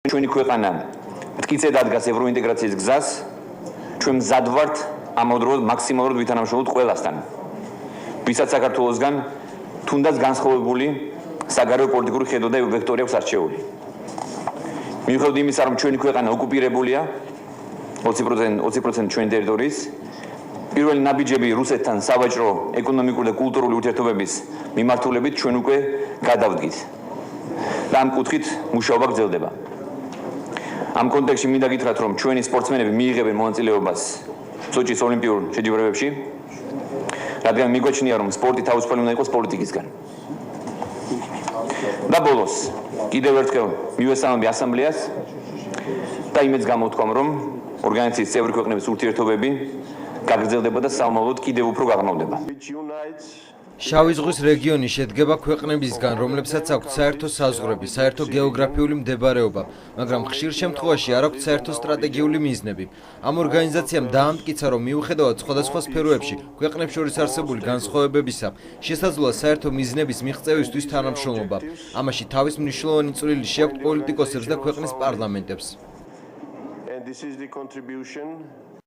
ჩვენი ქვეყანა მტკიცედ ადგას ევროინტეგრაციის გზას, ჩვენ მზად ვართ ამავდროულად მაქსიმალურად ვითანამშრომლოთ ყველასთან, ვისაც საქართველოსგან თუნდაც განსხვავებული საგარეო პოლიტიკური ხედვა და ვექტორი აქვს არჩეული. მიუხედავად იმისა, რომ ჩვენი ქვეყანა ოკუპირებულია 20% ჩვენი ტერიტორიის, პირველი ნაბიჯები რუსეთთან სავაჭრო, ეკონომიკური და კულტურული ურთიერთობების მიმართულებით ჩვენ უკვე გადავდგით. და ამ კუთხით მუშაობა გრძელდება. ამ კონტექსტში მინდა გითხრათ, რომ ჩვენი სპორტსმენები მიიღებენ მონაწილეობას სოჭის ოლიმპიურ შეჯიბრებებში, რადგან მიგვაჩნია, რომ სპორტი თავისუფალი უნდა იყოს პოლიტიკისგან. და ბოლოს, კიდევ ერთხელ მივესალმები ასამბლეას და იმედს გამოვთქვამ, რომ ორგანიზაციის წევრი ქვეყნების ურთიერთობები გაგრძელდება და სამომავლოდ კიდევ უფრო გაღრმავდება. შავი ზღვის რეგიონი შედგება ქვეყნებისგან, რომლებსაც აქვთ საერთო საზღვრები, საერთო გეოგრაფიული მდებარეობა, მაგრამ ხშირ შემთხვევაში არ აქვთ საერთო სტრატეგიული მიზნები. ამ ორგანიზაციამ დაამტკიცა, რომ მიუხედავად სხვადასხვა სფეროებში ქვეყნებს შორის არსებული განსხვავებებისა, შესაძლოა საერთო მიზნების მიღწევისთვის თანამშრომლობა. ამაში თავის მნიშვნელოვანი წვლილი შეაქვთ პოლიტიკოსებს და ქვეყნის პარლამენტებს. And this is the contribution